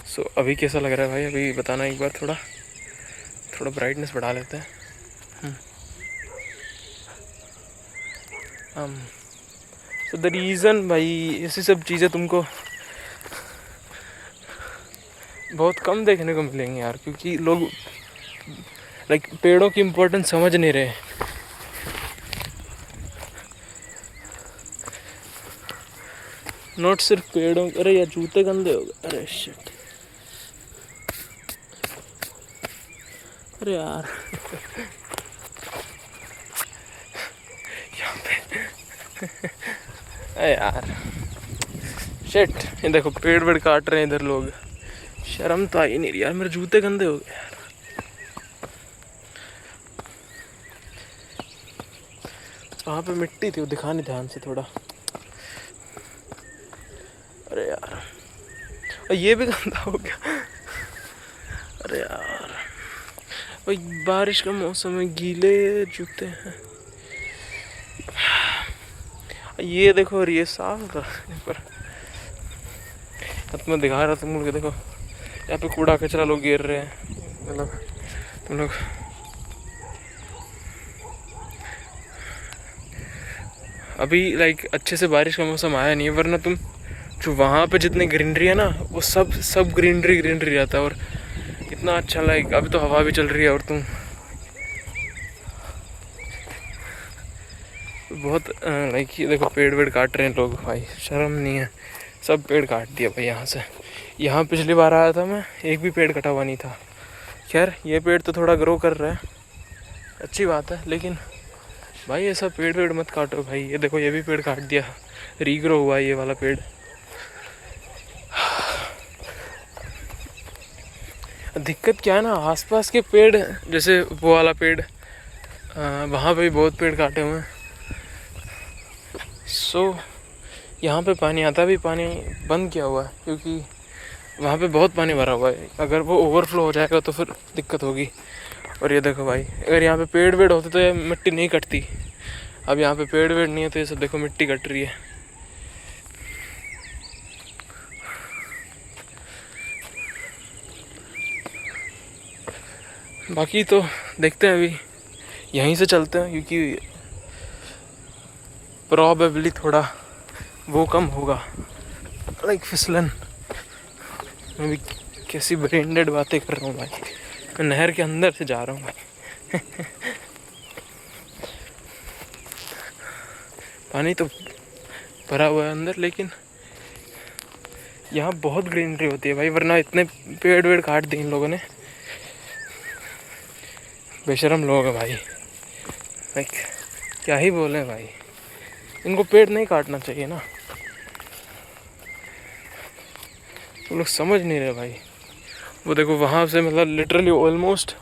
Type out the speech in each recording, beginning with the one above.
सो अभी कैसा लग रहा है भाई? अभी बताना एक बार। थोड़ा थोड़ा ब्राइटनेस बढ़ा लेते हैं। सो द रीज़न भाई, ऐसी सब चीज़ें तुमको बहुत कम देखने को मिलेंगी यार, क्योंकि लोग लाइक पेड़ों की इम्पोर्टेंस समझ नहीं रहे। नोट सिर्फ पेड़ों, अरे यार जूते गंदे हो गए, अरे शिट, अरे यार यहाँ पे अरे यार शिट, ये देखो पेड़ वेड़ काट रहे हैं इधर लोग। शर्म तो आई नहीं रही यार, मेरे जूते गंदे हो गए यार। वहाँ पे मिट्टी थी, वो दिखाने ध्यान से थोड़ा। अरे यार, और ये भी गंदा हो गया। अरे यार भाई, बारिश का मौसम है, गीले जूते हैं। ये देखो, और ये साफ था पर मैं दिखा रहा था तुम लोग, देखो यहाँ पे कूड़ा कचरा लोग गिर रहे हैं। मतलब तुम लोग अभी लाइक अच्छे से बारिश का मौसम आया नहीं है, वरना तुम जो वहाँ पे जितनी ग्रीनरी है ना, वो सब ग्रीनरी रहता है। और इतना अच्छा, लाइक अभी तो हवा भी चल रही है, और तुम बहुत लाइक ये देखो पेड़ वेड़ काट रहे हैं लोग भाई, शर्म नहीं है। सब पेड़ काट दिया भाई यहाँ से। यहाँ पिछली बार आया था मैं, एक भी पेड़ कटा हुआ नहीं था। खैर ये पेड़ तो थोड़ा ग्रो कर रहा है, अच्छी बात है, लेकिन भाई ऐसा पेड़ वेड़ मत काटो भाई। ये देखो ये भी पेड़ काट दिया, रीग्रो हुआ ये वाला पेड़। दिक्कत क्या है ना, आसपास के पेड़, जैसे वो वाला पेड़, वहाँ पे भी बहुत पेड़ काटे हुए हैं। सो यहाँ पे पानी आता भी, पानी बंद किया हुआ है क्योंकि वहाँ पे बहुत पानी भरा हुआ है। अगर वो ओवरफ्लो हो जाएगा तो फिर दिक्कत होगी। और ये देखो भाई, अगर यहाँ पे पेड़ वेड़ होते तो ये मिट्टी नहीं कटती। अब यहाँ पे पेड़ वेड़ नहीं है तो ये सब देखो मिट्टी कट रही है। बाकी तो देखते हैं, अभी यहीं से चलते हैं क्योंकि प्रॉबेबली थोड़ा वो कम होगा, लाइक फिसलन। मैं भी कैसी ब्रेंडेड बातें कर रहा हूँ भाई, मैं नहर के अंदर से जा रहा हूँ भाई। पानी तो भरा हुआ है अंदर, लेकिन यहाँ बहुत ग्रीनरी होती है भाई, वरना इतने पेड़ वेड़ काट दिए इन लोगों ने। बेशरम लोग हैं भाई, लाइक क्या ही बोले भाई, इनको पेड़ नहीं काटना चाहिए ना। वो लोग समझ नहीं रहे भाई। वो देखो वहाँ से मतलब लिटरली ऑलमोस्ट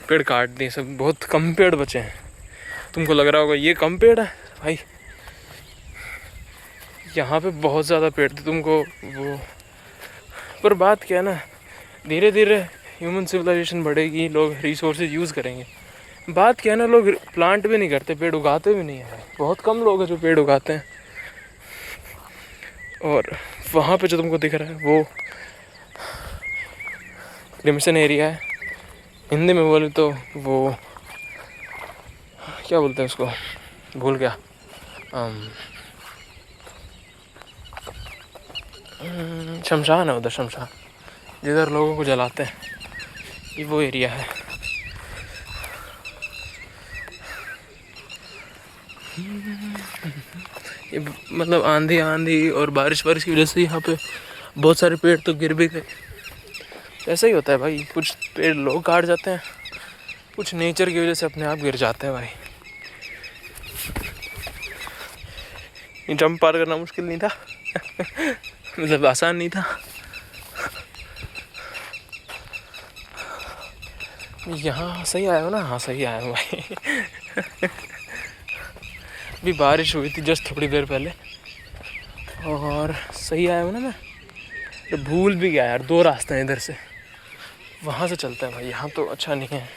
पेड़ काट दिए सब, बहुत कम पेड़ बचे हैं। तुमको लग रहा होगा ये कम पेड़ है भाई, यहाँ पे बहुत ज़्यादा पेड़ थे तुमको वो। पर बात क्या है ना, धीरे धीरे ह्यूमन सिविलाइजेशन बढ़ेगी, लोग रिसोर्सेज यूज़ करेंगे। बात क्या है ना, लोग प्लांट भी नहीं करते, पेड़ उगाते भी नहीं है। बहुत कम लोग हैं जो पेड़ उगाते हैं। और वहाँ पे जो तुमको दिख रहा है वो क्रिम्सन एरिया है। हिंदी में बोले तो वो क्या बोलते हैं उसको, भूल गया। शमशान है उधर, शमशान जिधर लोगों को जलाते हैं, ये वो एरिया है। ये मतलब आंधी और बारिश की वजह से यहाँ पे बहुत सारे पेड़ तो गिर भी गए। ऐसा ही होता है भाई, कुछ पेड़ लोग काट जाते हैं, कुछ नेचर की वजह से अपने आप गिर जाते हैं भाई। ये जंप पार करना मुश्किल नहीं था। मतलब आसान नहीं था। यहाँ सही आया हो ना? हाँ सही आया हूँ भाई। अभी बारिश हुई थी जस्ट थोड़ी देर पहले, और सही आया हूँ ना मैं। तो भूल भी गया यार, 2 रास्ते हैं इधर से, वहाँ से चलता है भाई, यहाँ तो अच्छा नहीं है।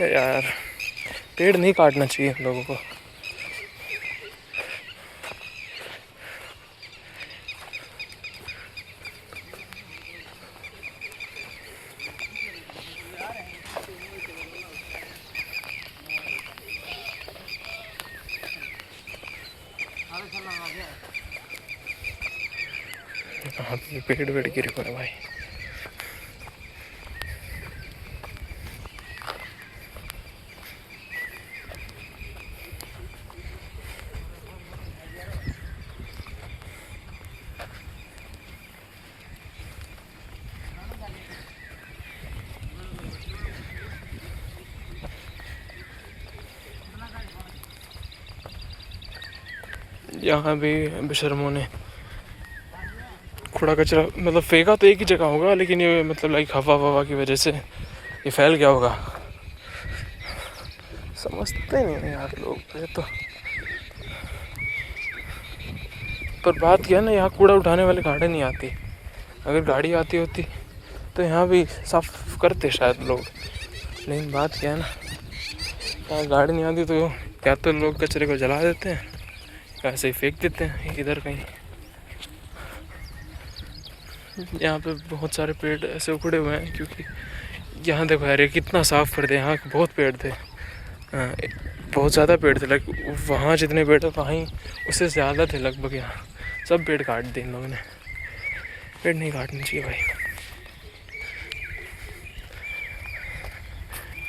यार पेड़ नहीं काटना चाहिए हम लोगों को। यहाँ पे पेड़ वेड़ गिरे पड़े भाई। यहाँ भी बेशर्मों ने कूड़ा कचरा मतलब फेंका तो एक ही जगह होगा, लेकिन ये मतलब लाइक हवा की वजह से ये फैल गया होगा। समझते नहीं यार लोग ये तो। पर बात क्या है ना, यहाँ कूड़ा उठाने वाले गाड़ी नहीं आती। अगर गाड़ी आती होती तो यहाँ भी साफ करते शायद लोग, लेकिन बात क्या है ना, यहाँ गाड़ी नहीं आती तो क्या तो लोग कचरे को जला देते हैं, ऐसे ही फेंक देते हैं इधर कहीं। यहाँ पे बहुत सारे पेड़ ऐसे उखड़े हुए हैं, क्योंकि यहाँ देखो यार ये कितना साफ कर दे। यहाँ बहुत पेड़ थे, बहुत ज़्यादा पेड़ थे, लाइक वहाँ जितने पेड़ थे वहीं उससे ज़्यादा थे लगभग। यहाँ सब पेड़ काट दिए इन लोगों ने। पेड़ नहीं काटने चाहिए भाई।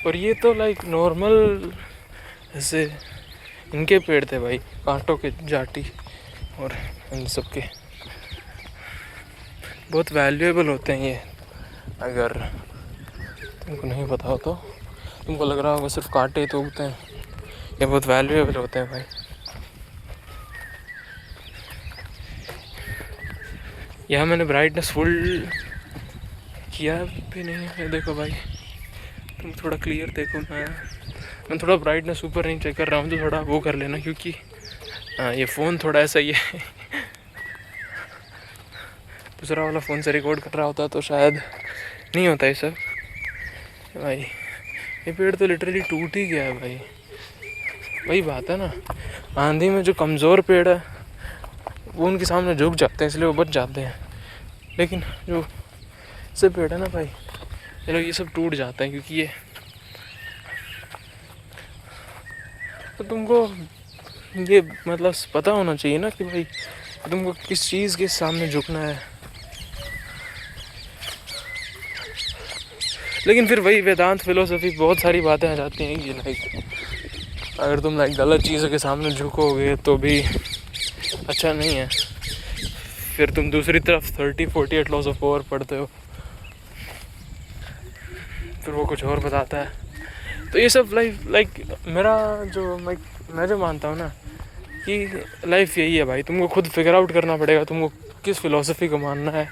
और ये तो लाइक नॉर्मल ऐसे इनके पेड़ थे भाई, कांटों के जाटी और इन सब के। बहुत वैल्यूएबल होते हैं ये। अगर तुमको नहीं पता हो तो तुमको लग रहा होगा सिर्फ कांटे तो उगते हैं, ये बहुत वैल्यूएबल होते हैं भाई। यहाँ मैंने ब्राइटनेस फुल किया भी नहीं है, देखो भाई तुम थोड़ा क्लियर देखो। मैं थोड़ा ब्राइटनेस ऊपर नहीं चेक कर रहा हूँ, तो थोड़ा वो कर लेना, क्योंकि ये फ़ोन थोड़ा ऐसा ही है। दूसरा वाला फ़ोन से रिकॉर्ड कर रहा होता तो शायद नहीं होता ये सब भाई। ये पेड़ तो लिटरली टूट ही गया है भाई। वही बात है ना, आंधी में जो कमज़ोर पेड़ है वो उनके सामने झुक जाते हैं, इसलिए वो बच जाते हैं। लेकिन जो से पेड़ है ना भाई, चलो ये सब टूट जाते हैं, क्योंकि ये तो तुमको ये मतलब पता होना चाहिए ना कि भाई तुमको किस चीज़ के सामने झुकना है। लेकिन फिर वही वेदांत फिलोसफी बहुत सारी बातें आ जाती हैं कि लाइक अगर तुम लाइक गलत चीज़ों के सामने झुकोगे तो भी अच्छा नहीं है। फिर तुम दूसरी तरफ 30-48 लॉज ऑफ पावर पढ़ते हो, फिर वो कुछ और बताता है। तो ये सब लाइक मेरा जो मैं जो मानता हूँ ना कि लाइफ यही है भाई, तुमको खुद फिगर आउट करना पड़ेगा तुमको किस फिलॉसफी को मानना है,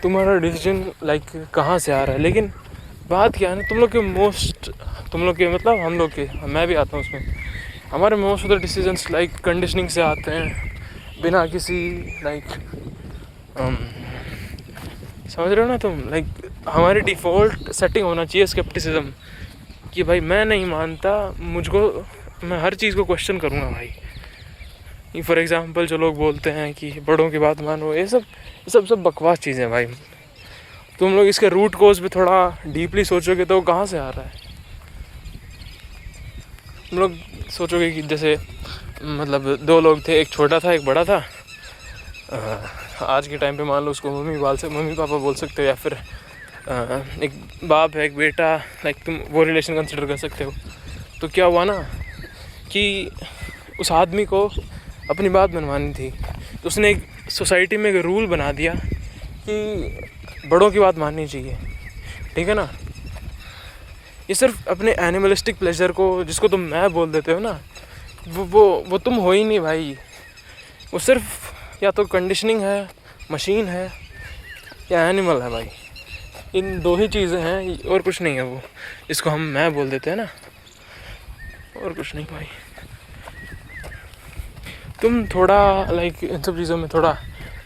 तुम्हारा डिसीजन लाइक कहाँ से आ रहा है। लेकिन बात क्या है ना, तुम लोग के मतलब हम लोग के, मैं भी आता हूँ उसमें, हमारे most of the decisions like conditioning से आते हैं, बिना किसी लाइक समझ रहे हो ना तुम। लाइक हमारी डिफ़ॉल्ट सेटिंग होना चाहिए स्केप्टिसिज्म, कि भाई मैं नहीं मानता, मैं हर चीज़ को क्वेश्चन करूँगा भाई। फॉर एग्ज़ाम्पल जो लोग बोलते हैं कि बड़ों की बात मानो, ये सब बकवास चीज़ें भाई। तुम लोग इसके रूट कोज पे थोड़ा डीपली सोचोगे तो कहाँ से आ रहा है। तुम लोग सोचोगे कि जैसे मतलब दो लोग थे, एक छोटा था एक बड़ा था। आज के टाइम पे मान लो उसको मम्मी पापा बोल सकते हो, या फिर एक बाप है एक बेटा, लाइक तुम वो रिलेशन कंसिडर कर सकते हो। तो क्या हुआ ना कि उस आदमी को अपनी बात मनवानी थी, तो उसने एक सोसाइटी में एक रूल बना दिया कि बड़ों की बात माननी चाहिए, ठीक है ना। ये सिर्फ अपने एनिमलिस्टिक प्लेजर को, जिसको तुम मैं बोल देते हो ना, वो तुम हो ही नहीं भाई। वो सिर्फ या तो कंडीशनिंग है, मशीन है, या एनिमल है भाई। इन दो ही चीज़ें हैं और कुछ नहीं है वो, इसको हम मैं बोल देते हैं ना, और कुछ नहीं भाई। तुम थोड़ा लाइक इन सब चीज़ों में थोड़ा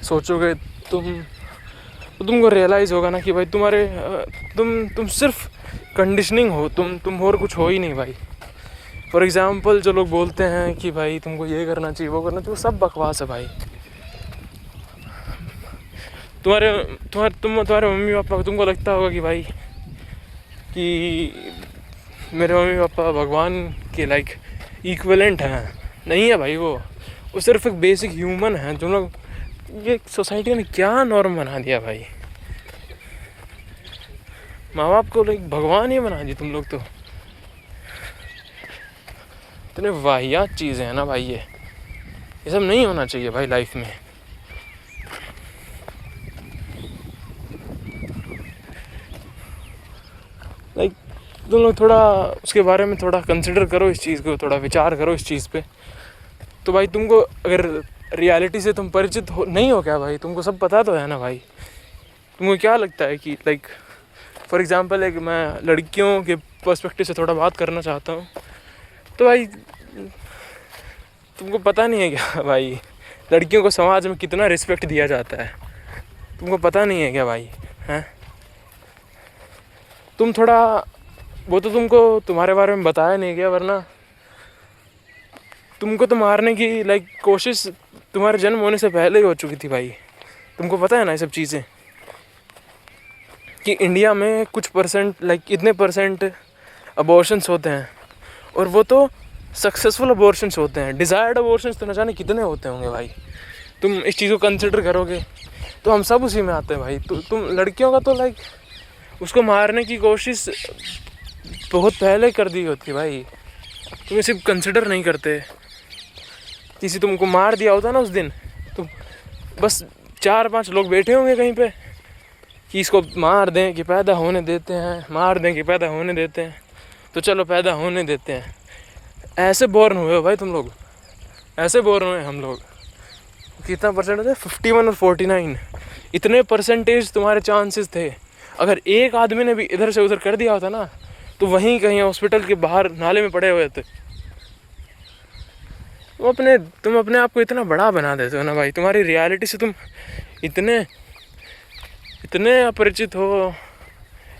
सोचोगे तो तुमको रियलाइज़ होगा ना कि भाई तुम सिर्फ कंडीशनिंग हो, तुम और कुछ हो ही नहीं भाई। फॉर एग्ज़ाम्पल जो लोग बोलते हैं कि भाई तुमको ये करना चाहिए वो करना चाहिए, वो सब बकवास है भाई। तुम्हारे मम्मी पापा, तुमको लगता होगा कि भाई कि मेरे मम्मी पापा भगवान के लाइक इक्विवेलेंट हैं, नहीं है भाई। वो सिर्फ एक बेसिक ह्यूमन है। जो लोग ये सोसाइटी ने क्या नॉर्म बना दिया भाई। माँ बाप को लाइक भगवान ही बना दी तुम लोग तो। इतने वाहियात चीज़ें हैं ना भाई। ये सब नहीं होना चाहिए भाई लाइफ में। लाइक तुम लोग थोड़ा उसके बारे में थोड़ा कंसिडर करो, इस चीज़ को थोड़ा विचार करो इस चीज़ पे। तो भाई तुमको अगर रियलिटी से तुम परिचित हो नहीं हो क्या भाई, तुमको सब पता तो है ना भाई। तुमको क्या लगता है कि लाइक फॉर एग्जांपल एक मैं लड़कियों के पर्सपेक्टिव से थोड़ा बात करना चाहता हूँ। तो भाई तुमको पता नहीं है क्या भाई, लड़कियों को समाज में कितना रिस्पेक्ट दिया जाता है। तुमको पता नहीं है क्या भाई? हैं तुम थोड़ा, वो तो तुमको तुम्हारे बारे में बताया नहीं गया, वरना तुमको तो मारने की लाइक कोशिश तुम्हारे जन्म होने से पहले ही हो चुकी थी भाई। तुमको पता है ना ये सब चीज़ें कि इंडिया में कुछ परसेंट लाइक इतने परसेंट अबॉर्शंस होते हैं, और वो तो सक्सेसफुल अबॉर्शंस होते हैं। डिज़ायर्ड अबॉर्शंस तो न जाने कितने होते होंगे भाई। तुम इस चीज़ को कंसिडर करोगे तो हम सब उसी में आते हैं भाई। तुम लड़कियों का तो लाइक उसको मारने की कोशिश बहुत पहले कर दी होती भाई। तुम इसे कंसिडर नहीं करते। किसी तुमको मार दिया होता ना उस दिन, तो बस 4-5 लोग बैठे होंगे कहीं पे कि इसको मार दें कि पैदा होने देते हैं, मार दें कि पैदा होने देते हैं, तो चलो पैदा होने देते हैं। ऐसे बोर्न हुए हो भाई तुम लोग, ऐसे बोर्न हुए हम लोग। कितना परसेंट थे? 51 और 49, इतने परसेंटेज तुम्हारे चांसेस थे। अगर एक आदमी ने भी इधर से उधर कर दिया होता ना, तो वहीं कहीं हॉस्पिटल के बाहर नाले में पड़े हुए थे। तुम अपने आप को इतना बड़ा बना देते हो ना भाई। तुम्हारी रियलिटी से तुम इतने अपरिचित हो,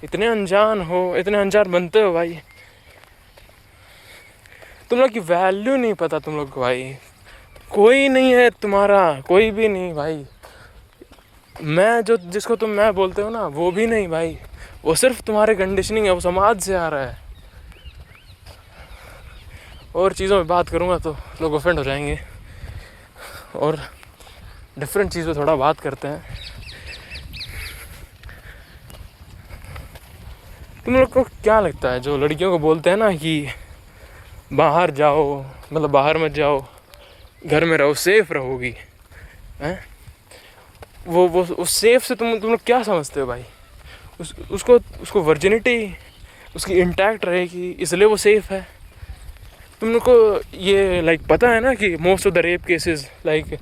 इतने अनजान बनते हो भाई। तुम लोग की वैल्यू नहीं पता तुम लोग को भाई। कोई नहीं है तुम्हारा, कोई भी नहीं भाई। मैं जिसको तुम मैं बोलते हो ना, वो भी नहीं भाई। वो सिर्फ तुम्हारे कंडीशनिंग है, वो समाज से आ रहा है। और चीज़ों में बात करूँगा तो लोग ऑफेंड हो जाएंगे, और डिफरेंट चीज़ पे थोड़ा बात करते हैं। तुम लोग को क्या लगता है जो लड़कियों को बोलते हैं ना कि बाहर जाओ, मतलब बाहर मत जाओ, घर में रहो, सेफ रहोगी, हैं? वो उस सेफ से तुम लोग क्या समझते हो भाई? उसको वर्जिनिटी उसकी इंटैक्ट रहेगी, इसलिए वो सेफ है। तुम लोग को ये लाइक पता है ना कि most of the rape cases like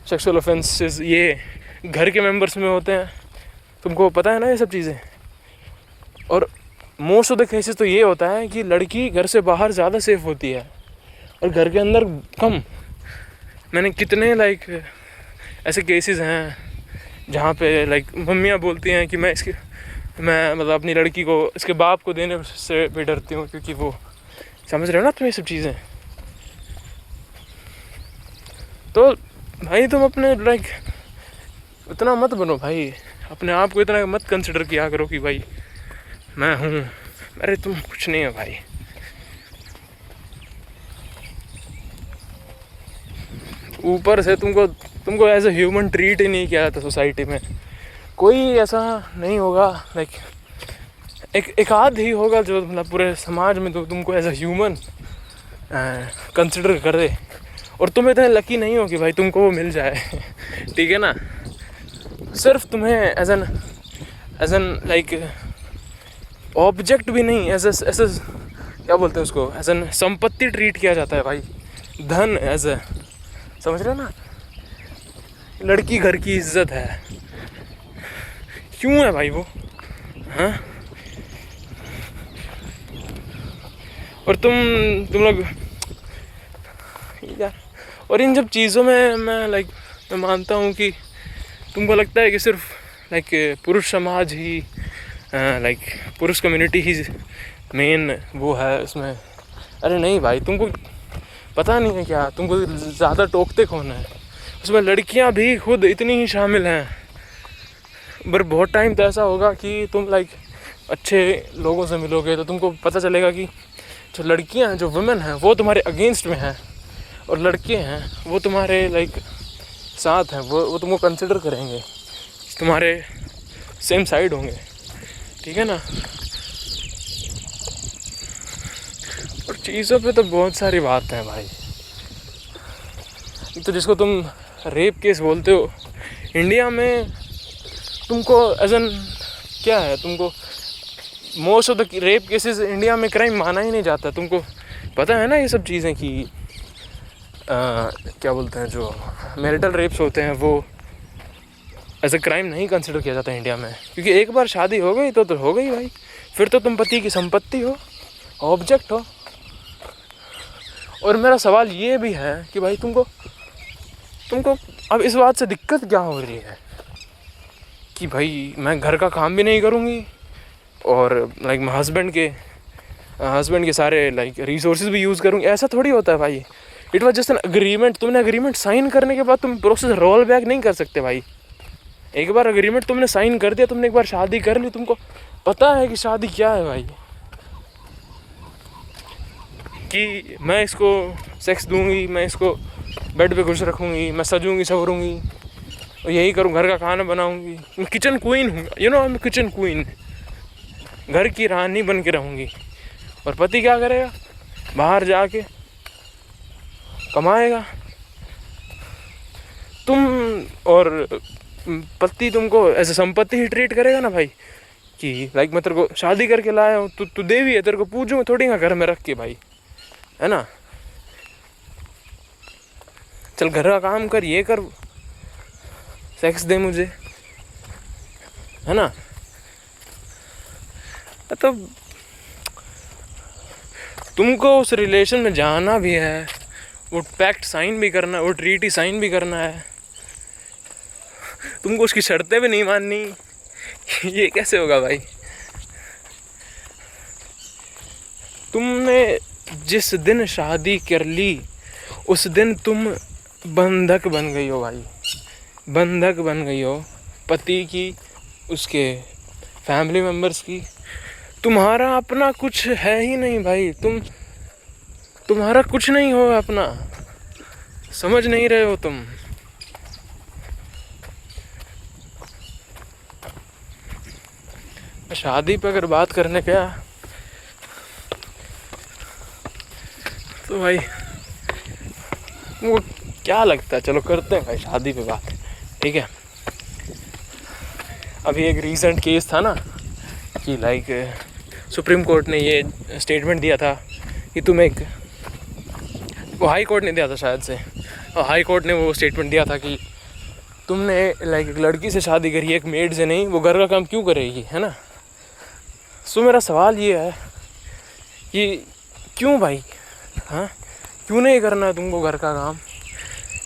sexual offences ये घर के मेंबर्स में होते हैं। तुमको पता है ना ये सब चीज़ें। और मोस्ट ऑफ द केसेस तो ये होता है कि लड़की घर से बाहर ज़्यादा सेफ होती है और घर के अंदर कम। मैंने कितने लाइक ऐसे केसेस हैं जहाँ पे लाइक मम्मियाँ बोलती हैं कि मैं मतलब अपनी लड़की को इसके बाप को देने से भी डरती हूँ, क्योंकि वो, समझ रहे हो ना तुम ये सब चीज़ें। तो भाई तुम अपने लाइक इतना मत बनो भाई, अपने आप को इतना मत कंसिडर किया करो कि भाई मैं हूँ। अरे तुम कुछ नहीं हो भाई। ऊपर से तुमको एज ए ह्यूमन ट्रीट ही नहीं किया जाता सोसाइटी में। कोई ऐसा नहीं होगा लाइक एक आध ही होगा जो मतलब पूरे समाज में तो तुमको एज ए ह्यूमन कंसिडर कर दे। और तुम इतने लकी नहीं हो कि भाई तुमको वो मिल जाए ठीक है ना। सिर्फ तुम्हें एज एन लाइक ऑब्जेक्ट भी नहीं, एज क्या बोलते हैं उसको, एज एन संपत्ति ट्रीट किया जाता है भाई। धन एज ए, समझ रहे हो ना। लड़की घर की इज्जत है, क्यों है भाई वो, हाँ? और तुम लोग यार, और इन सब चीज़ों में मैं मानता हूँ कि तुमको लगता है कि सिर्फ लाइक पुरुष समाज ही लाइक पुरुष कम्युनिटी ही मेन वो है उसमें। अरे नहीं भाई, तुमको पता नहीं है क्या, तुमको ज़्यादा टोकते कौन है उसमें। लड़कियां भी खुद इतनी ही शामिल हैं। पर बहुत टाइम तो ऐसा होगा कि तुम लाइक अच्छे लोगों से मिलोगे तो तुमको पता चलेगा कि जो लड़कियां हैं, जो वुमेन हैं, वो तुम्हारे अगेंस्ट में हैं। और लड़के हैं वो तुम्हारे लाइक साथ हैं, वो तुमको कंसिडर करेंगे, तुम्हारे सेम साइड होंगे, ठीक है ना। और चीज़ों पे तो बहुत सारी बात है भाई। तो जिसको तुम रेप केस बोलते हो इंडिया में, तुमको एज एन क्या है, तुमको most of the rape cases India में क्राइम माना ही नहीं जाता। तुमको पता है ना ये सब चीज़ें कि क्या बोलते हैं, जो मैरिटल रेप्स होते हैं वो एज ए क्राइम नहीं कंसिडर किया जाता इंडिया में, क्योंकि एक बार शादी हो गई तो हो गई भाई, फिर तो तुम पति की संपत्ति हो, ऑब्जेक्ट हो। और मेरा सवाल ये भी है कि भाई तुमको अब इस बात से दिक्कत क्या हो रही है कि भाई मैं घर का काम भी नहीं करूँगी और लाइक मैं हस्बैंड के सारे लाइक रिसोर्सेज भी यूज़ करूँगी। ऐसा थोड़ी होता है भाई। It was just an agreement. तुमने अग्रीमेंट साइन करने के बाद तुम प्रोसेस रोल बैक नहीं कर सकते भाई। एक बार अग्रीमेंट तुमने साइन कर दिया, तुमने एक बार शादी कर ली, तुमको पता है कि शादी क्या है भाई, कि मैं इसको सेक्स दूंगी, मैं इसको बेड पे खुश रखूँगी, मैं सजूंगी संवरूंगी और यही करूँ, घर का खाना बनाऊंगी, मैं किचन क्वीन हूँ, यू नो, मैं किचन क्वीन, घर की रानी बन के रहूँगी। और पति क्या करेगा, बाहर जाके कमाएगा। तुम और पति तुमको ऐसे संपत्ति ही ट्रीट करेगा ना भाई, कि लाइक मैं तेरे को शादी करके लाया हूँ, तू देवी है, तेरे को पूजूंगा थोड़ी ना घर में रख के भाई, है ना। चल घर का काम कर, ये कर, सेक्स दे मुझे, है ना। तो तुमको उस रिलेशन में जाना भी है, वो पैक्ट साइन भी करना है, वो ट्रीटी साइन भी करना है, तुमको उसकी शर्तें भी नहीं माननी। ये कैसे होगा भाई। तुमने जिस दिन शादी कर ली उस दिन तुम बंधक बन गई हो भाई, बंधक बन गई हो पति की, उसके फैमिली मेम्बर्स की। तुम्हारा अपना कुछ है ही नहीं भाई, तुम्हारा कुछ नहीं हो अपना, समझ नहीं रहे हो तुम। शादी पे अगर बात करने गया तो भाई वो क्या लगता है, चलो करते हैं भाई शादी पे बात, ठीक है। अभी एक रीसेंट केस था ना कि लाइक सुप्रीम कोर्ट ने ये स्टेटमेंट दिया था कि तुम वो हाई कोर्ट ने दिया था शायद से, और हाई कोर्ट ने वो स्टेटमेंट दिया था कि तुमने लाइक एक लड़की से शादी करी, एक मेड से नहीं, वो घर का काम क्यों करेगी, है ना। सो मेरा सवाल ये है कि क्यों भाई, हाँ क्यों नहीं करना है तुमको घर का काम।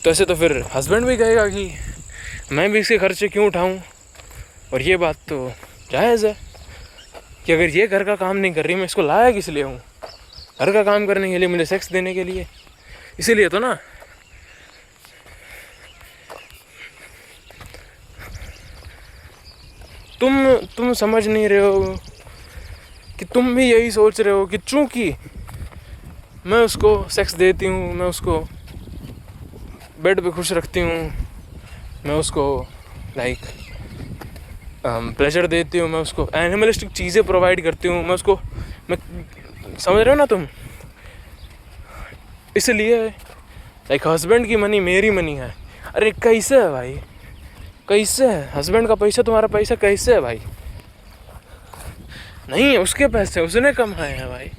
तो ऐसे तो फिर हस्बैंड भी कहेगा कि मैं भी इसके खर्चे क्यों उठाऊं, और ये बात तो जायज़ है कि अगर ये घर का काम नहीं कर रही, मैं इसको लाया किस लिए हूँ, घर का काम करने के लिए, मुझे सेक्स देने के लिए, इसीलिए तो ना। तुम समझ नहीं रहे हो कि तुम भी यही सोच रहे हो कि चूंकि मैं उसको सेक्स देती हूँ, मैं उसको बेड पे खुश रखती हूँ, मैं उसको लाइक प्लेजर देती हूँ, मैं उसको एनिमलिस्टिक चीज़ें प्रोवाइड करती हूँ, मैं समझ रहे हो ना तुम। इसलिए लाइक हस्बैंड की मनी मेरी मनी है। अरे कैसे है भाई, कैसे है, हस्बैंड का पैसा तुम्हारा पैसा कैसे है भाई। नहीं है, उसके पैसे उसने कमाए हैं भाई।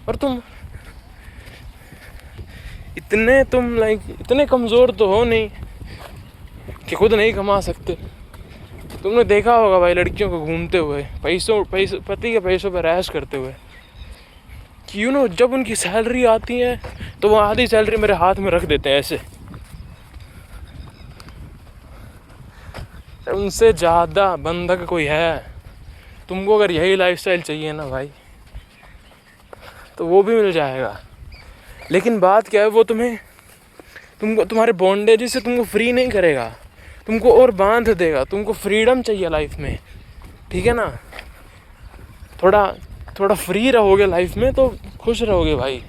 और तुम इतने कमज़ोर तो हो नहीं कि खुद नहीं कमा सकते। तुमने देखा होगा भाई लड़कियों को घूमते हुए, पति के पैसों पर ऐश करते हुए, कि यू नो जब उनकी सैलरी आती है तो वो आधी सैलरी मेरे हाथ में रख देते हैं ऐसे। उनसे ज़्यादा बंधक कोई है। तुमको अगर यही लाइफस्टाइल चाहिए ना भाई तो वो भी मिल जाएगा। लेकिन बात क्या है, वो तुमको तुम्हारे बॉन्डेज से तुमको फ्री नहीं करेगा, तुमको और बांध देगा। तुमको फ्रीडम चाहिए लाइफ में, ठीक है ना। थोड़ा फ्री रहोगे लाइफ में तो खुश रहोगे भाई।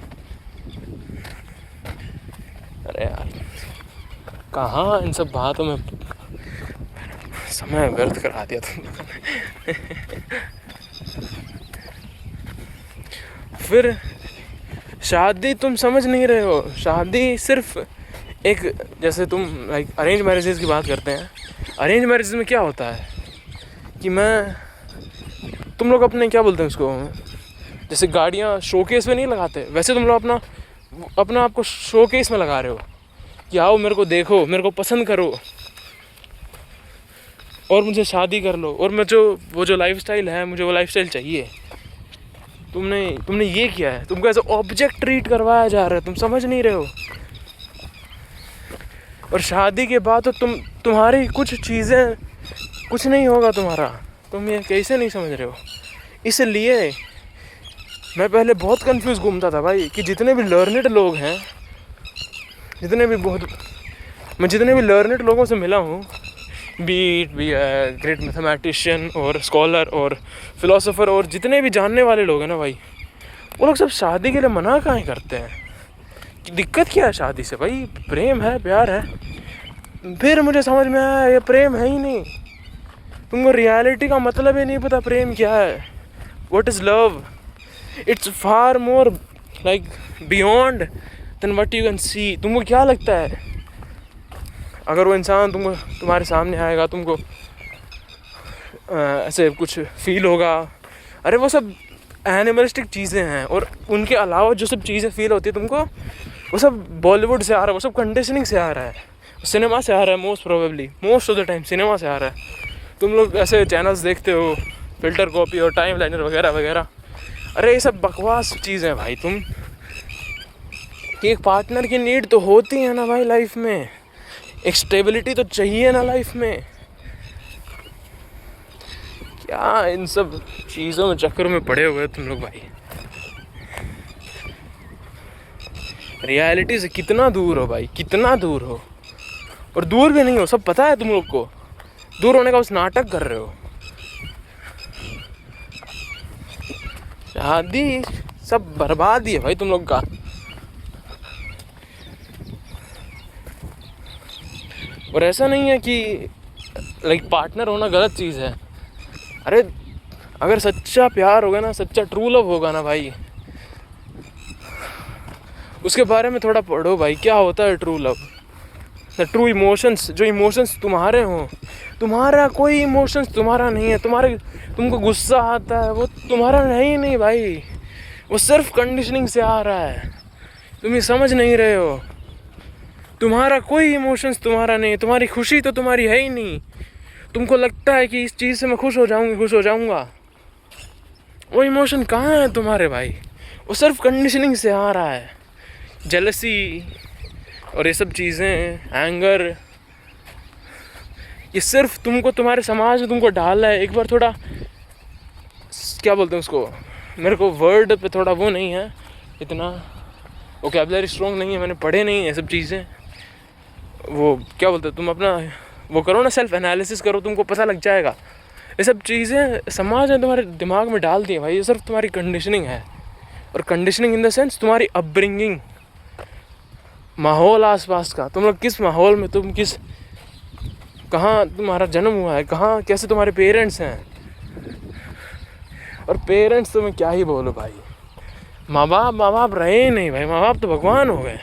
कहाँ इन सब बातों में समय व्यर्थ करा दिया तुम लोगों ने। फिर शादी तुम समझ नहीं रहे हो। शादी सिर्फ एक, जैसे तुम लाइक अरेंज मैरिजेस की बात करते हैं। अरेंज मैरिजेस में क्या होता है कि तुम लोग अपने क्या बोलते हैं उसको, जैसे गाड़ियाँ शोकेस में नहीं लगाते, वैसे तुम लोग अपना आपको शोकेस में लगा रहे हो कि आओ मेरे को देखो, मेरे को पसंद करो और मुझे शादी कर लो, और मैं वो जो लाइफस्टाइल है, मुझे वो लाइफस्टाइल चाहिए। तुमने ये किया है, तुमको ऐसे ऑब्जेक्ट ट्रीट करवाया जा रहा है, तुम समझ नहीं रहे हो। और शादी के बाद तो तुम्हारी कुछ चीज़ें, कुछ नहीं होगा तुम्हारा। तुम ये कैसे नहीं समझ रहे हो। इसलिए मैं पहले बहुत कंफ्यूज घूमता था भाई कि जितने भी लर्नेड लोग हैं, मैं जितने भी लर्नेड लोगों से मिला हूँ, बी ग्रेट मैथमेटिशियन और स्कॉलर और फिलोसोफर और जितने भी जानने वाले लोग हैं ना भाई, वो लोग सब शादी के लिए मना कहाँ करते हैं। दिक्कत क्या है शादी से भाई? प्रेम है, प्यार है। फिर मुझे समझ में आया ये प्रेम है ही नहीं। तुमको रियलिटी का मतलब ही नहीं पता प्रेम क्या है। What is love? It's far more like beyond than what you can see. तुमको क्या लगता है अगर वो इंसान तुम्हारे सामने आएगा, तुमको ऐसे कुछ फील होगा? अरे वो सब एनिमलिस्टिक चीज़ें हैं, और उनके अलावा जो सब चीज़ें फील होती है तुमको, वो सब बॉलीवुड से आ रहा है, वो सब कंडीशनिंग से आ रहा है, सिनेमा से आ रहा है। Most of the time cinema से आ रहा है। तुम लोग ऐसे चैनल्स देखते हो, फिल्टर कॉपी और टाइम लाइनर वगैरह वगैरह। अरे ये सब बकवास चीज़ है भाई। तुम कि एक पार्टनर की नीड तो होती है ना भाई लाइफ में, एक स्टेबिलिटी तो चाहिए ना लाइफ में। क्या इन सब चीज़ों में चक्कर में पड़े हुए तुम लोग भाई। रियलिटी से कितना दूर हो भाई, कितना दूर हो। और दूर भी नहीं हो, सब पता है तुम लोग को। दूर होने का उस नाटक कर रहे हो। शादी सब बर्बाद ही है भाई तुम लोग का। और ऐसा नहीं है कि लाइक पार्टनर होना गलत चीज़ है। अरे अगर सच्चा प्यार होगा ना, सच्चा ट्रू लव होगा ना भाई, उसके बारे में थोड़ा पढ़ो भाई। क्या होता है true love? The true emotions, जो इमोशंस तुम्हारे हों। तुम्हारा कोई इमोशंस तुम्हारा नहीं है। तुमको गुस्सा आता है, वो तुम्हारा है ही नहीं भाई। वो सिर्फ कंडीशनिंग से आ रहा है। तुम ये समझ नहीं रहे हो। तुम्हारा कोई इमोशंस तुम्हारा नहीं है। तुम्हारी खुशी तो तुम्हारी है ही नहीं। तुमको लगता है कि इस चीज़ से मैं खुश हो जाऊंगा। वो इमोशन कहाँ है तुम्हारे भाई? वो सिर्फ कंडीशनिंग से आ रहा है। जेलसी और ये सब चीज़ें, एंगर, ये सिर्फ तुमको तुम्हारे समाज में तुमको डालना है। एक बार थोड़ा क्या बोलते हैं उसको, मेरे को वर्ड पे थोड़ा वो नहीं है, इतना वोकैबुलरी स्ट्रॉन्ग नहीं है, मैंने पढ़े नहीं ये सब चीज़ें। वो क्या बोलते हैं, तुम अपना वो करो ना, सेल्फ एनालिसिस करो, तुमको पता लग जाएगा। ये सब चीज़ें समाज ने तुम्हारे दिमाग में डाल दी है भाई। ये सिर्फ तुम्हारी कंडीशनिंग है। और कंडीशनिंग इन द सेंस तुम्हारी अपब्रिंगिंग, माहौल आसपास का। तुम लोग किस माहौल में, कहाँ तुम्हारा जन्म हुआ है, कहाँ कैसे तुम्हारे पेरेंट्स हैं। और पेरेंट्स तो मैं क्या ही बोलूँ भाई, माँ बाप रहे ही नहीं भाई। माँ बाप तो भगवान हो गए।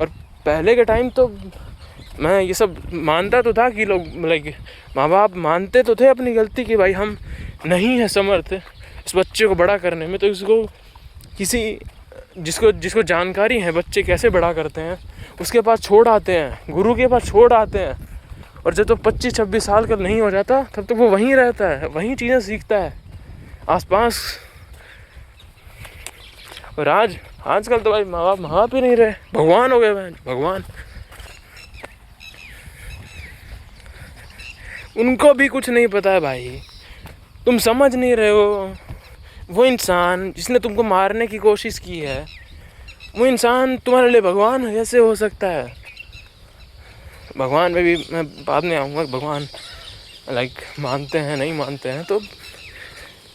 और पहले के टाइम तो मैं ये सब मानता तो था कि लोग लाइक माँ बाप मानते तो थे अपनी गलती कि भाई हम नहीं है समर्थ इस बच्चे को बड़ा करने में, तो इसको जिसको जानकारी है बच्चे कैसे बड़ा करते हैं उसके पास छोड़ आते हैं, गुरु के पास छोड़ आते हैं। और जब तो 25-26 साल का नहीं हो जाता तब तक वो वहीं रहता है, वहीं चीज़ें सीखता है आसपास। और आजकल तो भाई माँ बाप ही नहीं रहे, भगवान हो गए भगवान। उनको भी कुछ नहीं पता है भाई। तुम समझ नहीं रहे हो। वो इंसान जिसने तुमको मारने की कोशिश की है, वो इंसान तुम्हारे लिए भगवान कैसे हो सकता है? भगवान में भी मैं बाद में आऊँगा। भगवान लाइक मानते हैं नहीं मानते हैं तो,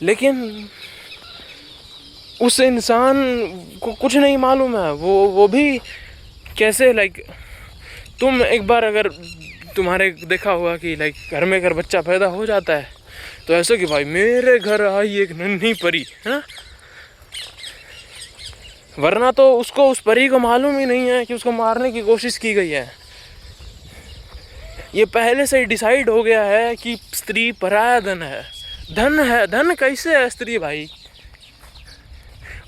लेकिन उस इंसान को कुछ नहीं मालूम है। वो भी कैसे लाइक तुम एक बार अगर तुम्हारे देखा होगा कि लाइक घर में अगर बच्चा पैदा हो जाता है तो ऐसा कि भाई मेरे घर आई एक नन्ही परी, है ना, वरना तो उसको उस परी को मालूम ही नहीं है कि उसको मारने की कोशिश की गई है। ये पहले से ही डिसाइड हो गया है कि स्त्री पराया धन है। धन है, धन कैसे है स्त्री भाई,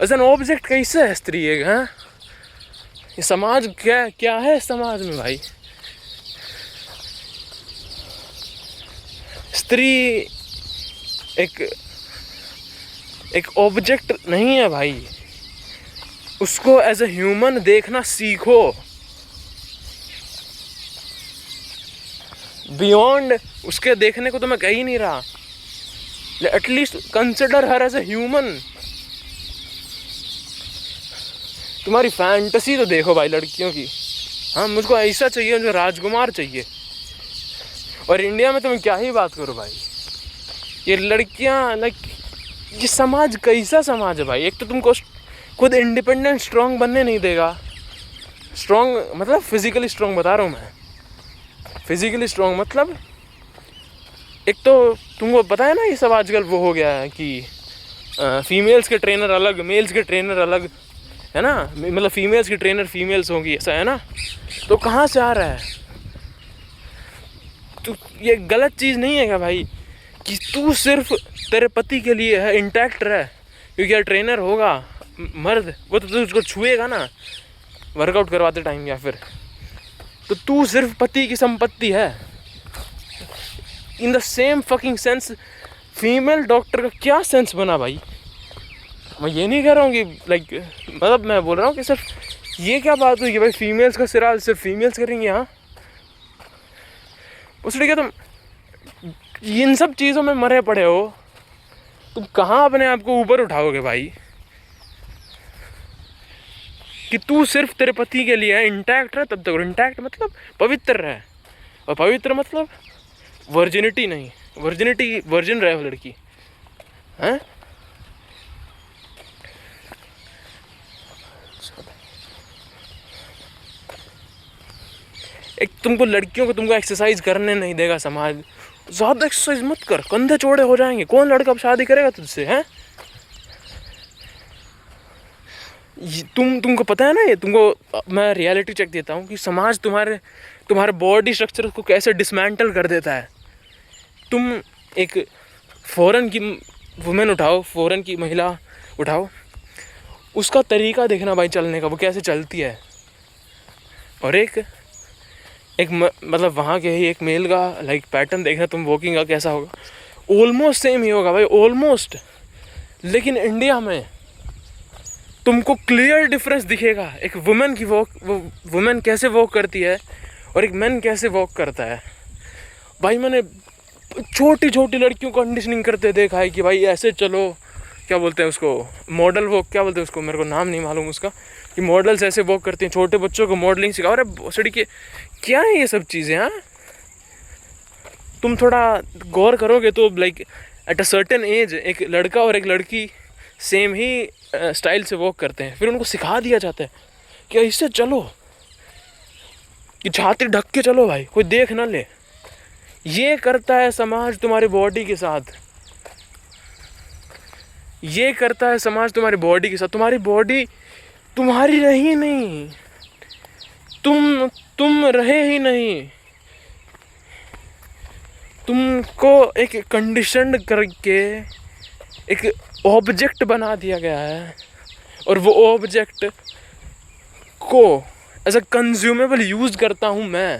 एज एन ऑब्जेक्ट कैसे है स्त्री एक, हाँ? ये समाज क्या क्या है समाज में भाई? स्त्री एक ऑब्जेक्ट नहीं है भाई, उसको एज ए ह्यूमन देखना सीखो। बियॉन्ड उसके देखने को तो मैं कह ही नहीं रहा, at least consider her as a human. तुम्हारी फैंटेसी तो देखो भाई लड़कियों की, हाँ मुझको ऐसा चाहिए जो राजकुमार चाहिए। और इंडिया में तो मैं क्या ही बात करूँ भाई, ये लड़कियाँ लाइक ये समाज कैसा समाज है भाई। एक तो तुमको खुद इंडिपेंडेंट स्ट्रॉन्ग बनने नहीं देगा, स्ट्रॉन्ग मतलब फिजिकली स्ट्रॉन्ग बता रहा हूँ मैं, फिजिकली स्ट्रॉन्ग मतलब एक तो तुमको पता है ना ये सब आजकल वो हो गया है कि फीमेल्स के ट्रेनर अलग, मेल्स के ट्रेनर अलग, है ना, मतलब फीमेल्स की ट्रेनर फीमेल्स होंगी, ऐसा है ना। तो कहाँ से आ रहा है? तो ये गलत चीज़ नहीं है क्या भाई कि तू सिर्फ तेरे पति के लिए है, इंटैक्ट रहे, क्योंकि यार ट्रेनर होगा मर्द, वो तो तू उसको छुएगा ना वर्कआउट करवाते टाइम, या फिर तो तू सिर्फ पति की संपत्ति है। In the same fucking sense female doctor का क्या सेंस बना भाई? मैं ये नहीं कह रहा हूँ कि लाइक मतलब मैं बोल रहा हूँ कि सिर्फ ये क्या बात हुई कि भाई फीमेल्स का सिरा सिर्फ फीमेल्स करेंगे, हाँ उस लड़के तुम इन सब चीज़ों में मरे पड़े हो, तुम कहाँ अपने आप को ऊपर उठाओगे भाई कि तू सिर्फ तेरे पति के लिए है, इंटैक्ट रहे तब तक। इंटैक्ट मतलब पवित्र रहे, और पवित्र मतलब वर्जिनिटी नहीं, वर्जिनिटी वर्जिन रहे हो लड़की, हैं? एक तुमको लड़कियों को तुमको एक्सरसाइज करने नहीं देगा समाज, ज़्यादा एक्सरसाइज मत कर, कंधे चौड़े हो जाएंगे, कौन लड़का अब शादी करेगा तुझसे, हैं? तुमको पता है ना, ये तुमको मैं रियलिटी चेक देता हूँ कि समाज तुम्हारे बॉडी स्ट्रक्चर को कैसे डिसमेंटल कर देता है। तुम एक फॉरेन की वुमेन उठाओ, फॉरेन की महिला उठाओ, उसका तरीका देखना भाई चलने का, वो कैसे चलती है, और एक मतलब वहाँ के ही एक मेल का लाइक पैटर्न देखना तुम, वॉकिंग का कैसा होगा, ऑलमोस्ट सेम ही होगा भाई, ऑलमोस्ट। लेकिन इंडिया में तुमको क्लियर डिफरेंस दिखेगा, एक वुमेन की वुमेन कैसे वॉक करती है और एक मैन कैसे वॉक करता है। भाई मैंने छोटी छोटी लड़कियों को कंडीशनिंग करते देखा है कि भाई ऐसे चलो, क्या बोलते हैं उसको, मॉडल वॉक, क्या बोलते हैं उसको, मेरे को नाम नहीं मालूम उसका, कि मॉडल्स ऐसे वॉक करते हैं, छोटे बच्चों को मॉडलिंग सिखाओ। अरे भोसड़ी के क्या है ये सब चीज़ें, हाँ? तुम थोड़ा गौर करोगे तो like at a certain age एक लड़का और एक लड़की सेम ही स्टाइल से वॉक करते हैं, फिर उनको सिखा दिया जाता है कि इससे चलो, कि छाती ढक के चलो भाई, कोई देख ना ले। ये करता है समाज तुम्हारी बॉडी के साथ, ये करता है समाज तुम्हारी बॉडी के साथ। तुम्हारी बॉडी तुम्हारी रही नहीं, तुम रहे ही नहीं, तुमको एक कंडीशन करके एक ऑब्जेक्ट बना दिया गया है, और वो ऑब्जेक्ट को एज अ कंज्यूमेबल यूज़ करता हूँ मैं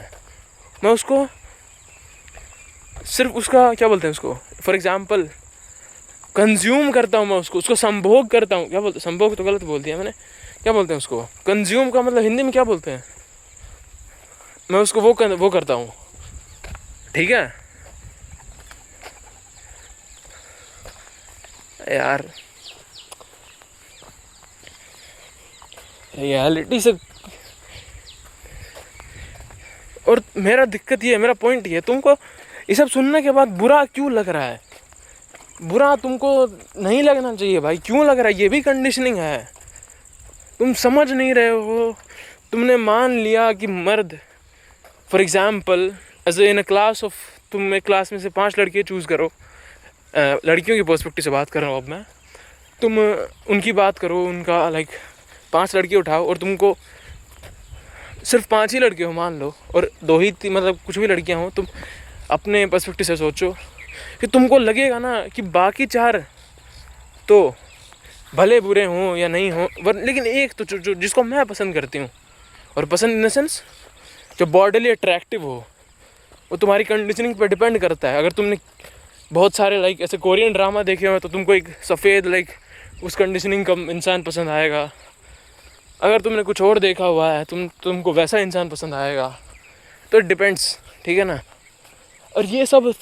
उसको सिर्फ उसका क्या बोलते हैं उसको, फॉर एग्जांपल कंज्यूम करता हूँ मैं उसको संभोग करता हूँ। क्या बोलते हैं, संभोग तो गलत बोल दिया मैंने, क्या बोलते हैं उसको, कंज्यूम का मतलब हिंदी में क्या बोलते हैं, मैं उसको वो करता हूँ, ठीक है यार। रियलिटी से, और मेरा दिक्कत ये है, मेरा पॉइंट ये है, तुमको ये सब सुनने के बाद बुरा क्यों लग रहा है? बुरा तुमको नहीं लगना चाहिए भाई, क्यों लग रहा है? ये भी कंडीशनिंग है, तुम समझ नहीं रहे हो। तुमने मान लिया कि मर्द for example as in a class of, तुम एक क्लास में से 5 लड़के चूज़ करो, लड़कियों की पर्सपेक्टिव से बात कर रहा हूँ अब मैं, तुम उनकी बात करो, उनका लाइक 5 लड़के उठाओ और तुमको सिर्फ 5 ही लड़के हो मान लो, और 2 ही मतलब कुछ भी लड़कियाँ हो, तुम अपने पर्सपेक्टिव से सोचो कि तुमको लगेगा ना कि बाकी 4 तो भले बुरे हों या नहीं हों, लेकिन एक तो जो जिसको मैं पसंद करती हूँ, और पसंद इन द सेंस जो बॉडीली अट्रैक्टिव हो, वो तुम्हारी कंडीशनिंग पर डिपेंड करता है। अगर तुमने बहुत सारे लाइक ऐसे कोरियन ड्रामा देखे हो तो तुमको एक सफ़ेद लाइक उस कंडीशनिंग का इंसान पसंद आएगा। अगर तुमने कुछ और देखा हुआ है तुमको वैसा इंसान पसंद आएगा। तो इट डिपेंड्स, ठीक है ना। और ये सब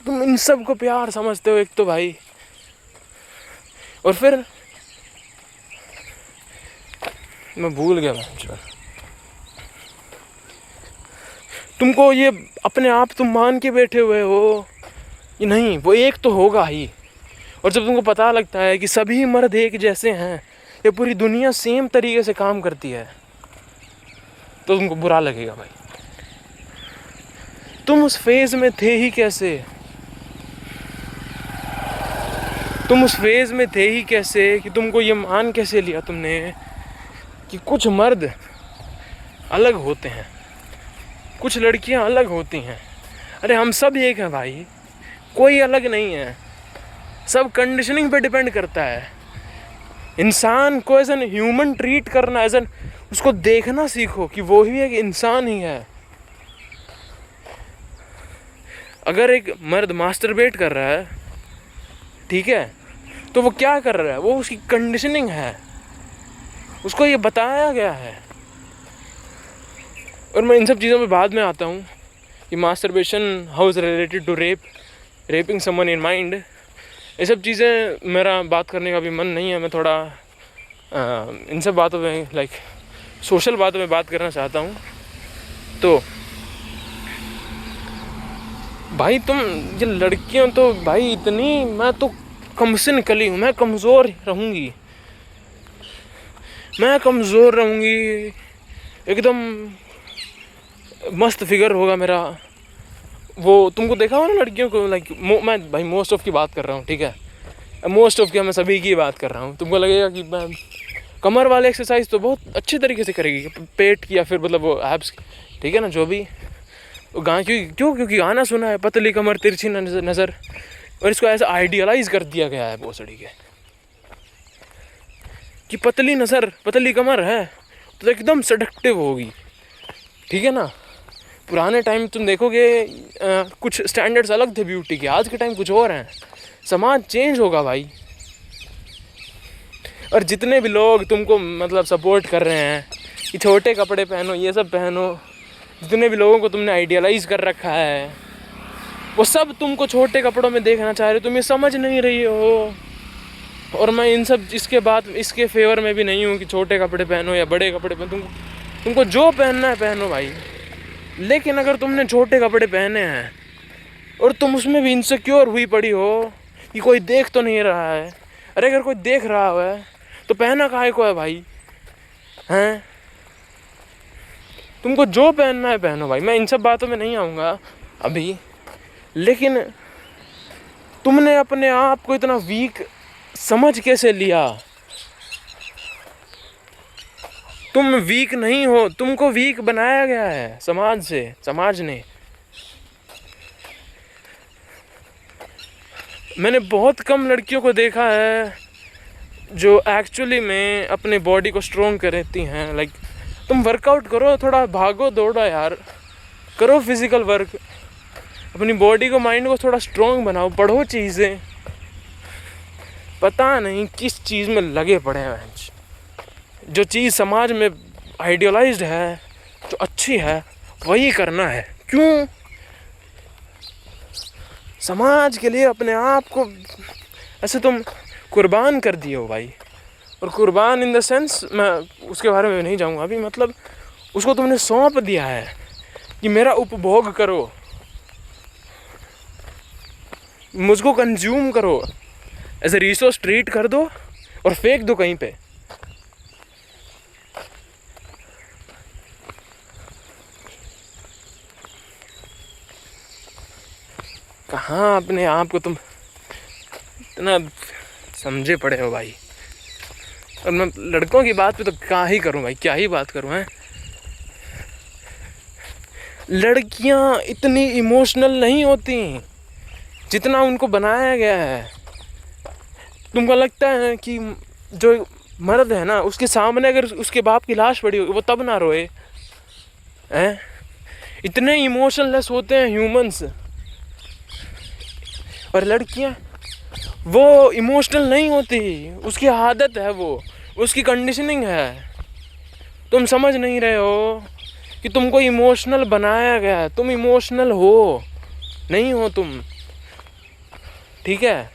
तुम इन सब को प्यार समझते हो एक तो भाई, और फिर मैं भूल गया भाई, तुमको ये अपने आप तुम मान के बैठे हुए हो ये नहीं, वो एक तो होगा ही। और जब तुमको पता लगता है कि सभी मर्द एक जैसे हैं, ये पूरी दुनिया सेम तरीके से काम करती है, तो तुमको बुरा लगेगा भाई। तुम उस फेज में थे ही कैसे, तुम उस फेज में थे ही कैसे कि तुमको ये मान कैसे लिया तुमने कि कुछ मर्द अलग होते हैं, कुछ लड़कियां अलग होती हैं। अरे हम सब एक हैं भाई, कोई अलग नहीं है, सब कंडीशनिंग पे डिपेंड करता है। इंसान को एज एन ह्यूमन ट्रीट करना, एज एन उसको देखना सीखो कि वो ही एक इंसान ही है। अगर एक मर्द मास्टरबेट कर रहा है, ठीक है, तो वो क्या कर रहा है, वो उसकी कंडीशनिंग है, उसको ये बताया गया है। और मैं इन सब चीज़ों पे बाद में आता हूँ कि masturbation how is related to raping someone in mind. ये सब चीज़ें मेरा बात करने का भी मन नहीं है। मैं थोड़ा इन सब बातों में लाइक सोशल बातों में बात करना चाहता हूँ। तो भाई तुम ये लड़कियां तो भाई इतनी, मैं तो कमसिन कली हूँ, मैं कमज़ोर रहूँगी, एकदम मस्त फिगर होगा मेरा। वो तुमको देखा हो ना लड़कियों को, लाइक मैं भाई मोस्ट ऑफ की बात कर रहा हूँ, ठीक है, मोस्ट ऑफ की, मैं सभी की बात कर रहा हूँ। तुमको लगेगा कि मैं कमर वाले एक्सरसाइज तो बहुत अच्छे तरीके से करेगी, पेट की या फिर मतलब वो एब्स, ठीक है ना, जो भी क्योंकि गाना सुना है पतली कमर तिरछी नज़र, और इसको ऐसा आइडियलाइज कर दिया गया है बहुत तरीके कि पतली नज़र पतली कमर है तो एकदम सेडक्टिव होगी, ठीक है ना। पुराने टाइम तुम देखोगे कुछ स्टैंडर्ड्स अलग थे ब्यूटी के, आज के टाइम कुछ और हैं। समाज चेंज होगा भाई। और जितने भी लोग तुमको मतलब सपोर्ट कर रहे हैं कि छोटे कपड़े पहनो, ये सब पहनो, जितने भी लोगों को तुमने आइडियलाइज कर रखा है, वो सब तुमको छोटे कपड़ों में देखना चाह रहे हो, तुम ये समझ नहीं रही हो। और मैं इन सब इसके फेवर में भी नहीं हूँ कि छोटे कपड़े पहनो या बड़े कपड़े पहनो, तुमको जो पहनना है पहनो भाई। लेकिन अगर तुमने छोटे कपड़े पहने हैं और तुम उसमें भी इनसिक्योर हुई पड़ी हो कि कोई देख तो नहीं रहा है, अरे अगर कोई देख रहा है तो पहना काहे को है भाई, हैं? तुमको जो पहनना है पहनो भाई, मैं इन सब बातों में नहीं आऊँगा अभी। लेकिन तुमने अपने आप को इतना वीक समझ कैसे लिया? तुम वीक नहीं हो, तुमको वीक बनाया गया है समाज ने। मैंने बहुत कम लड़कियों को देखा है जो एक्चुअली में अपने बॉडी को स्ट्रॉन्ग करती हैं। लाइक तुम वर्कआउट करो, थोड़ा भागो दौड़ो यार, करो फिजिकल वर्क, अपनी बॉडी को माइंड को थोड़ा स्ट्रॉन्ग बनाओ, पढ़ो चीज़ें। पता नहीं किस चीज़ में लगे पड़े हैं। जो चीज़ समाज में आइडियलाइज्ड है, जो अच्छी है, वही करना है। क्यों? समाज के लिए अपने आप को ऐसे तुम कुर्बान कर दिए हो भाई। और कुर्बान इन द सेंस, मैं उसके बारे में नहीं जाऊँगा अभी, मतलब उसको तुमने सौंप दिया है कि मेरा उपभोग करो, मुझको कंज्यूम करो, एज ए रिसोर्स ट्रीट कर दो और फेंक दो कहीं पे। कहाँ अपने आप को तुम इतना समझे पड़े हो भाई। और मैं लड़कों की बात पे तो क्या ही करूं भाई, क्या ही बात करूं हैं। लड़कियां इतनी इमोशनल नहीं होती जितना उनको बनाया गया है। तुमको लगता है कि जो मर्द है ना, उसके सामने अगर उसके बाप की लाश पड़ी होगी वो तब ना रोए हैं? इतने इमोशनलेस होते हैं ह्यूमंस। और लड़कियां वो इमोशनल नहीं होती, उसकी आदत है, वो उसकी कंडीशनिंग है। तुम समझ नहीं रहे हो कि तुमको इमोशनल बनाया गया है। तुम इमोशनल हो नहीं हो तुम, ठीक है?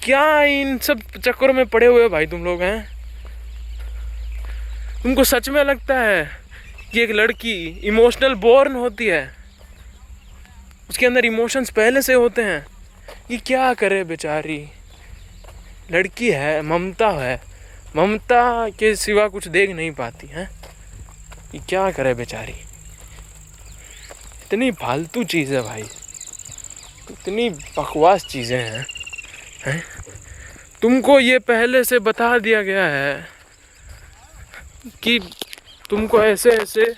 क्या इन सब चक्करों में पड़े हुए भाई तुम लोग हैं? तुमको सच में लगता है कि एक लड़की इमोशनल बोर्न होती है, उसके अंदर इमोशंस पहले से होते हैं? ये क्या करे बेचारी, लड़की है, ममता है, ममता के सिवा कुछ देख नहीं पाती है। ये क्या करे बेचारी। इतनी फालतू चीज़ है भाई, इतनी बकवास चीज़ें हैं। तुमको ये पहले से बता दिया गया है कि तुमको ऐसे ऐसे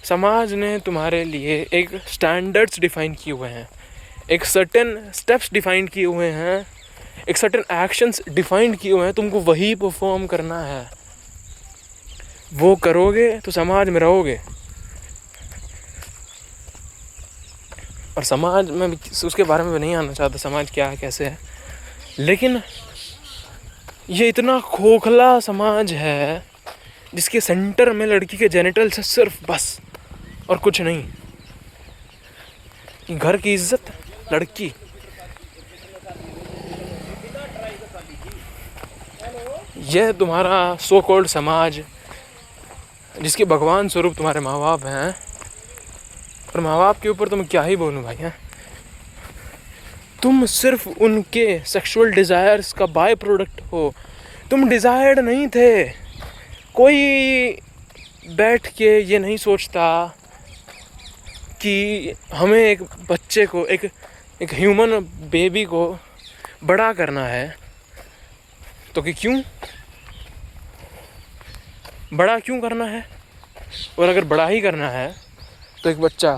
समाज ने तुम्हारे लिए एक स्टैंडर्ड्स डिफाइन किए हुए हैं, एक सर्टेन स्टेप्स डिफाइन किए हुए हैं, एक सर्टेन एक्शंस डिफाइन किए हुए हैं। तुमको वही परफॉर्म करना है। वो करोगे तो समाज में रहोगे। और समाज में उसके बारे में नहीं आना चाहता, समाज क्या है कैसे है, लेकिन ये इतना खोखला समाज है जिसके सेंटर में लड़की के जेनिटल्स है सिर्फ, बस, और कुछ नहीं। घर की इज्जत लड़की। यह तुम्हारा सो कॉल्ड समाज, जिसके भगवान स्वरूप तुम्हारे माँ बाप हैं। और माँ बाप के ऊपर तुम क्या ही बोलूँ भाई हैं। तुम सिर्फ उनके सेक्सुअल डिज़ायर्स का बाय प्रोडक्ट हो। तुम डिज़ायर्ड नहीं थे। कोई बैठ के ये नहीं सोचता कि हमें एक बच्चे को, एक ह्यूमन बेबी को बड़ा करना है, तो कि क्यों बड़ा क्यों करना है? और अगर बड़ा ही करना है तो एक बच्चा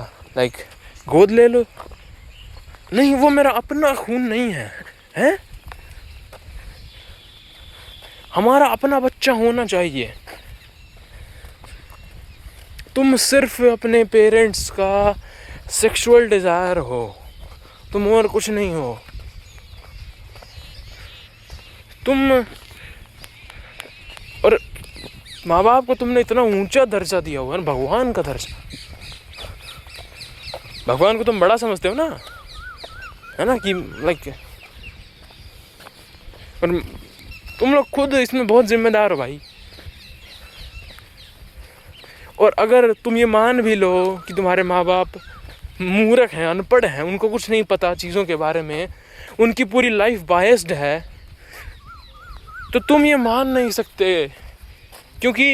गोद ले लो। नहीं, वो मेरा अपना खून नहीं है, हैं? हमारा अपना बच्चा होना चाहिए। तुम सिर्फ अपने पेरेंट्स का सेक्सुअल डिज़ायर हो, तुम और कुछ नहीं हो। तुम और माँ बाप को तुमने इतना ऊंचा दर्जा दिया हुआ है, भगवान का दर्जा। भगवान को तुम बड़ा समझते हो ना, है ना? कि और तुम लोग खुद इसमें बहुत जिम्मेदार हो भाई। और अगर तुम ये मान भी लो कि तुम्हारे माँ बाप मूर्ख हैं, अनपढ़ हैं, उनको कुछ नहीं पता चीज़ों के बारे में, उनकी पूरी लाइफ बायस्ड है, तो तुम ये मान नहीं सकते। क्योंकि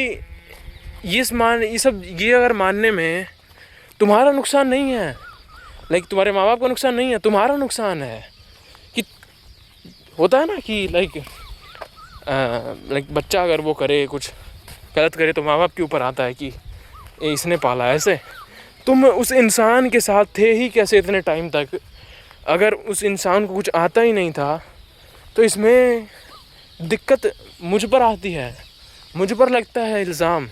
ये अगर मानने में तुम्हारा नुकसान नहीं है, तुम्हारे माँ बाप का नुकसान नहीं है, तुम्हारा नुकसान है। कि होता है ना कि बच्चा अगर वो करे, कुछ गलत करे, तो माँ बाप के ऊपर आता है कि इसने पाला ऐसे। तुम उस इंसान के साथ थे ही कैसे इतने टाइम तक? अगर उस इंसान को कुछ आता ही नहीं था तो इसमें दिक्कत मुझ पर आती है, मुझ पर लगता है इल्ज़ाम,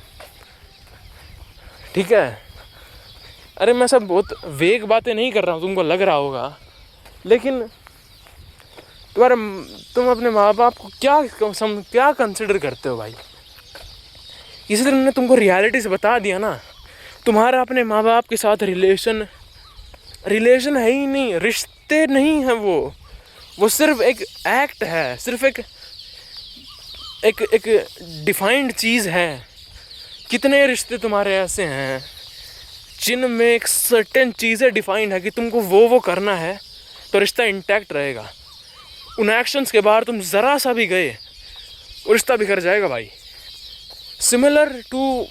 ठीक है? अरे मैं सब बहुत वेग बातें नहीं कर रहा हूँ, तुमको लग रहा होगा, लेकिन तुम अपने माँ बाप को क्या कंसिडर करते हो भाई? इसलिए उन्होंने तुमको रियलिटी से बता दिया ना, तुम्हारा अपने माँ बाप के साथ रिलेशन है ही नहीं, रिश्ते नहीं है। वो सिर्फ एक एक्ट है, सिर्फ एक डिफाइंड चीज़ है। कितने रिश्ते तुम्हारे ऐसे हैं जिनमें एक सर्टेन चीज़ें डिफाइंड है कि तुमको वो करना है तो रिश्ता इंटैक्ट रहेगा। उन एक्शंस के बाहर तुम ज़रा सा भी गए, वो रिश्ता बिखर जाएगा भाई। Similar to